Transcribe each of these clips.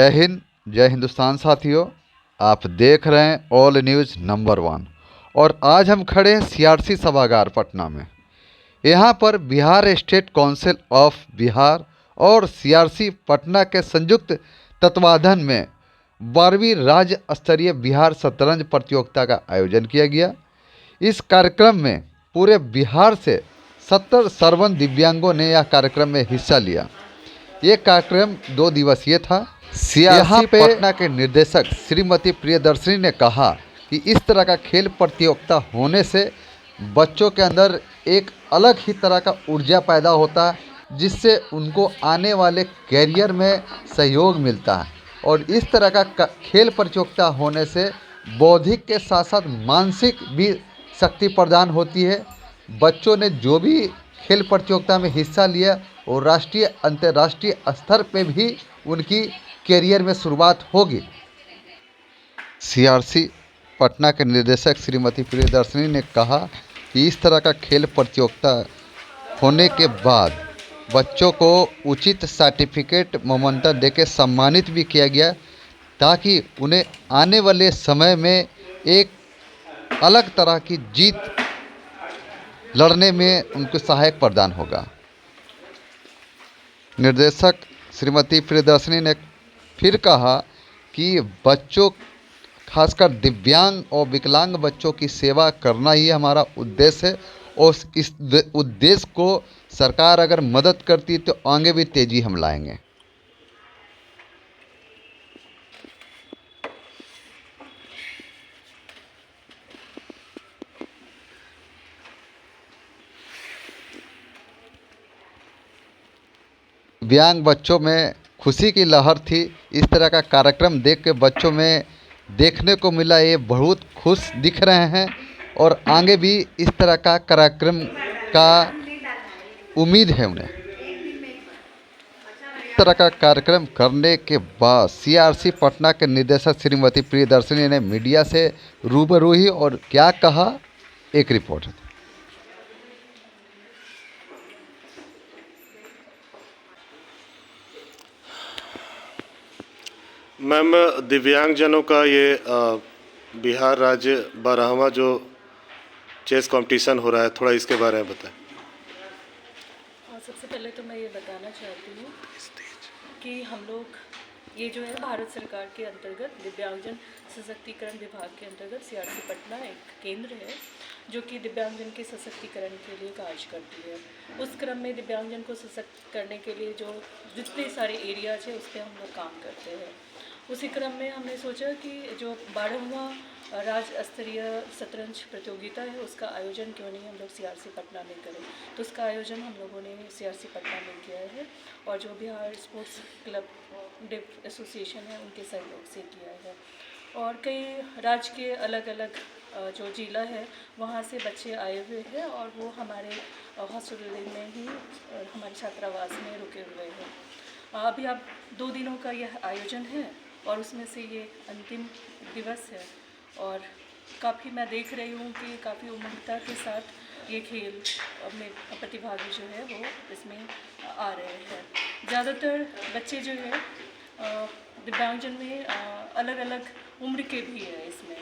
जय हिंद, जय हिंदुस्तान साथियों। आप देख रहे हैं ऑल न्यूज़ नंबर 1। और आज हम खड़े हैं सीआरसी सभागार पटना में। यहाँ पर Bihar state council of Bihar और सीआरसी पटना के संयुक्त तत्वाधान में 12वीं राज्य स्तरीय बिहार शतरंज प्रतियोगिता का आयोजन किया गया। इस कार्यक्रम में पूरे बिहार से 70 श्रवण दिव्यांगों ने यह कार्यक्रम में हिस्सा लिया। ये कार्यक्रम 2 दिवसीय था। सीआरसी पटना के निर्देशक श्रीमती प्रियदर्शनी ने कहा कि इस तरह का खेल प्रतियोगिता होने से बच्चों के अंदर एक अलग ही तरह का ऊर्जा पैदा होता है, जिससे उनको आने वाले कैरियर में सहयोग मिलता है। और इस तरह का खेल प्रतियोगिता होने से बौद्धिक के साथ साथ मानसिक भी शक्ति प्रदान होती है। बच्चों ने जो भी खेल प्रतियोगिता में हिस्सा लिया और राष्ट्रीय अंतर्राष्ट्रीय स्तर पे भी उनकी कैरियर में शुरुआत होगी। सीआरसी पटना के निदेशक श्रीमती प्रियदर्शनी ने कहा कि इस तरह का खेल प्रतियोगिता होने के बाद बच्चों को उचित सर्टिफिकेट मोमेंटम देकर सम्मानित भी किया गया, ताकि उन्हें आने वाले समय में एक अलग तरह की जीत लड़ने में उनको सहायक प्रदान होगा। निर्देशक श्रीमती प्रियदर्शनी ने फिर कहा कि बच्चों, खासकर दिव्यांग और विकलांग बच्चों की सेवा करना ही हमारा उद्देश्य है, और इस उद्देश्य को सरकार अगर मदद करती है तो आगे भी तेजी हम लाएंगे। दिव्यांग बच्चों में खुशी की लहर थी। इस तरह का कार्यक्रम देख के बच्चों में देखने को मिला, ये बहुत खुश दिख रहे हैं और आगे भी इस तरह का कार्यक्रम का उम्मीद है उन्हें। इस तरह का कार्यक्रम करने के बाद सीआरसी पटना के निदेशक श्रीमती प्रियदर्शनी ने मीडिया से रूबरू हुई और क्या कहा, एक रिपोर्ट है। मैम, दिव्यांगजनों का ये बिहार राज्य 12वां जो चेस कंपटीशन हो रहा है, थोड़ा इसके बारे में बताएं। सबसे पहले तो मैं ये बताना चाहती हूँ कि हम लोग ये जो है भारत सरकार के अंतर्गत दिव्यांगजन सशक्तिकरण विभाग के अंतर्गत सीआरसी पटना एक केंद्र है जो कि दिव्यांगजन के सशक्तिकरण के लिए कार्य करती है। उस क्रम में दिव्यांगजन को सशक्त करने के लिए जो जितने सारे एरियाज है उस पर हम लोग काम करते हैं। उसी क्रम में हमने सोचा कि जो 12वां राज्य स्तरीय शतरंज प्रतियोगिता है उसका आयोजन क्यों नहीं हम लोग सीआरसी पटना में करें। तो उसका आयोजन हम लोगों ने सीआरसी पटना में किया है और जो बिहार स्पोर्ट्स क्लब डिफ एसोसिएशन है उनके सहयोग से किया है। और कई राज्य के अलग अलग जो जिला है वहाँ से बच्चे आए हुए हैं और वो हमारे हॉस्टल में ही हमारे छात्रावास में रुके हुए हैं। अभी अब 2 दिनों का यह आयोजन है और उसमें से ये अंतिम दिवस है और काफ़ी मैं देख रही हूँ कि काफ़ी उमंगता के साथ ये खेल में प्रतिभागी जो है वो इसमें आ रहे हैं। ज़्यादातर बच्चे जो है दिव्यांगजन में अलग अलग उम्र के भी है। इसमें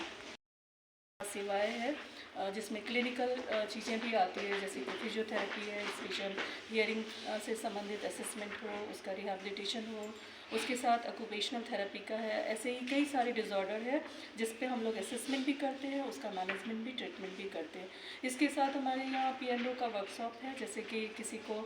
सेवाएं हैं जिसमें क्लिनिकल चीज़ें भी आती है, जैसे कि फिजियोथेरेपी है, स्पेशल हियरिंग से संबंधित असेसमेंट हो, उसका रिहैबिलिटेशन हो, उसके साथ ऑक्यूपेशनल थेरेपी का है। ऐसे ही कई सारे डिसऑर्डर है जिस पे हम लोग असेसमेंट भी करते हैं, उसका मैनेजमेंट भी, ट्रीटमेंट भी करते हैं। इसके साथ हमारे यहाँ पीएनओ का वर्कशॉप है, जैसे कि किसी को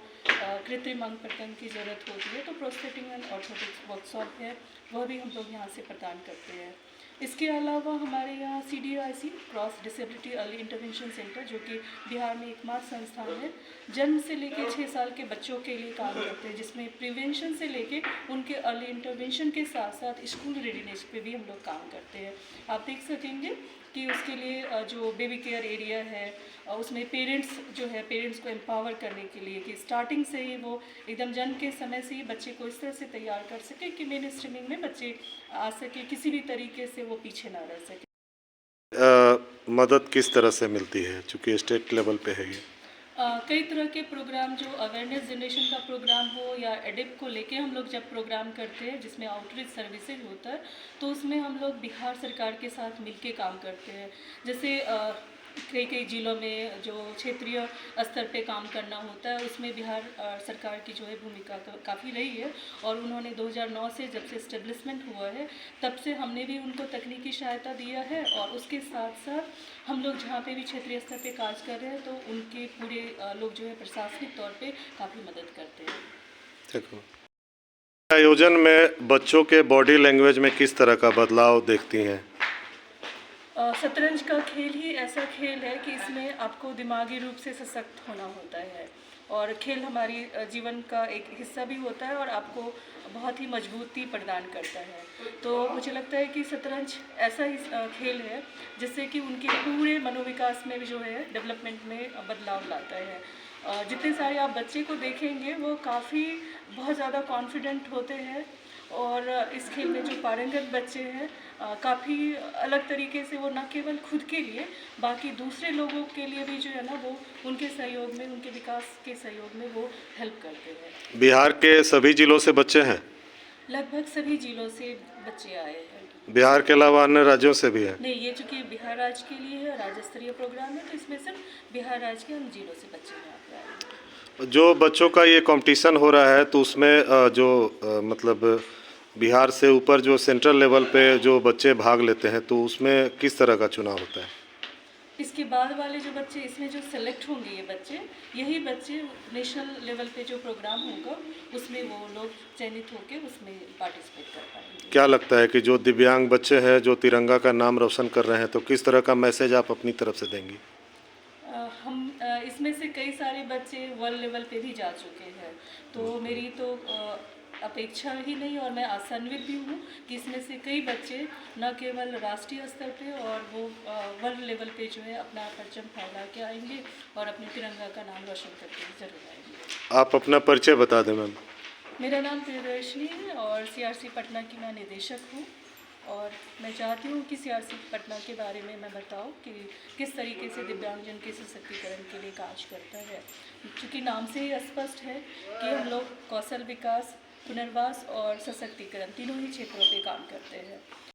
कृत्रिम अंग प्रत्यंग की ज़रूरत होती है तो प्रोस्थेटिक एंड ऑर्थोटिक्स वर्कशॉप है, वह भी हम लोग यहाँ से प्रदान करते हैं। इसके अलावा हमारे यहाँ CDIC cross disability early intervention centre, जो कि बिहार में एकमात्र संस्थान है, जन्म से लेकर 6 साल के बच्चों के लिए काम करते हैं, जिसमें प्रिवेंशन से लेके उनके अर्ली इंटरवेंशन के साथ साथ स्कूल रेडीनेस पे भी हम लोग काम करते हैं। आप देख सकेंगे कि उसके लिए जो बेबी केयर एरिया है उसमें पेरेंट्स जो है, पेरेंट्स को एम्पावर करने के लिए कि स्टार्टिंग से ही वो एकदम जन्म के समय से ही बच्चे को इस तरह से तैयार कर सके कि मेन स्ट्रीमिंग में बच्चे आ सके, किसी भी तरीके से वो पीछे ना रह सके। मदद किस तरह से मिलती है, चूँकि स्टेट लेवल पे है ये? कई तरह के प्रोग्राम जो अवेयरनेस जनरेशन का प्रोग्राम हो या एडिप को लेके हम लोग जब प्रोग्राम करते हैं जिसमें आउटरीच सर्विसेज होता है तो उसमें हम लोग बिहार सरकार के साथ मिलके काम करते हैं। जैसे कई कई ज़िलों में जो क्षेत्रीय स्तर पे काम करना होता है उसमें बिहार सरकार की जो है भूमिका काफ़ी रही है और उन्होंने 2009 से जब से इस्टेब्लिशमेंट हुआ है तब से हमने भी उनको तकनीकी सहायता दिया है और उसके साथ साथ हम लोग जहाँ पे भी क्षेत्रीय स्तर पे काज कर रहे हैं तो उनके पूरे लोग जो है प्रशासनिक तौर पे काफ़ी मदद करते हैं। देखो, आयोजन में बच्चों के बॉडी लैंग्वेज में किस तरह का बदलाव देखती हैं? शतरंज का खेल ही ऐसा खेल है कि इसमें आपको दिमागी रूप से सशक्त होना होता है और खेल हमारी जीवन का एक हिस्सा भी होता है और आपको बहुत ही मजबूती प्रदान करता है। तो मुझे लगता है कि शतरंज ऐसा ही खेल है जिससे कि उनके पूरे मनोविकास में भी जो है डेवलपमेंट में बदलाव लाता है। जितने सारे आप बच्चे को देखेंगे वो काफ़ी बहुत ज़्यादा कॉन्फिडेंट होते हैं और इस खेल में जो पारंगत बच्चे हैं काफ़ी अलग तरीके से वो न केवल खुद के लिए बाकी दूसरे लोगों के लिए भी जो है ना वो उनके सहयोग में उनके विकास के सहयोग में वो हेल्प करते हैं। बिहार के सभी जिलों से बच्चे हैं? लगभग सभी जिलों से बच्चे आए हैं। बिहार के अलावा अन्य राज्यों से भी हैं? नहीं, ये चूँकि बिहार राज्य के लिए है राज्य स्तरीय प्रोग्राम है तो इसमें सिर्फ बिहार राज्य के उन जिलों से बच्चे यहाँ पे आए हैं। जो बच्चों का ये कंपटीशन हो रहा है तो उसमें मतलब बिहार से ऊपर जो सेंट्रल लेवल पे जो बच्चे भाग लेते हैं तो उसमें किस तरह का चुनाव होता है? इसके बाद वाले जो बच्चे इसमें जो सेलेक्ट होंगे ये बच्चे यही बच्चे नेशनल लेवल पे जो प्रोग्राम होगा उसमें वो लोग चयनित होकर उसमें पार्टिसिपेट कर पाएंगे। क्या लगता है कि जो दिव्यांग बच्चे हैं जो तिरंगा का नाम रोशन कर रहे हैं तो किस तरह का मैसेज आप अपनी तरफ से देंगी? हम इसमें से कई सारे बच्चे वर्ल्ड लेवल पे भी जा चुके हैं तो मेरी तो अपेक्षा ही नहीं और मैं आशान्वित भी हूँ कि इसमें से कई बच्चे न केवल राष्ट्रीय स्तर पे और वो वर्ल्ड लेवल पे जो है अपना परचम फहरा के आएंगे और अपने तिरंगा का नाम रोशन करके जरूर आएंगे। आप अपना परिचय बता दें मैम। मेरा नाम प्रियदर्शनी है और सीआरसी पटना की मैं निदेशक हूँ और मैं चाहती हूँ कि सीआरसी पटना के बारे में मैं बताऊँ कि किस तरीके से दिव्यांगजन के सशक्तिकरण के लिए कार्य करता है। क्योंकि नाम से ही स्पष्ट है कि हम लोग कौशल विकास, पुनर्वास और सशक्तिकरण तीनों ही क्षेत्रों पे काम करते हैं।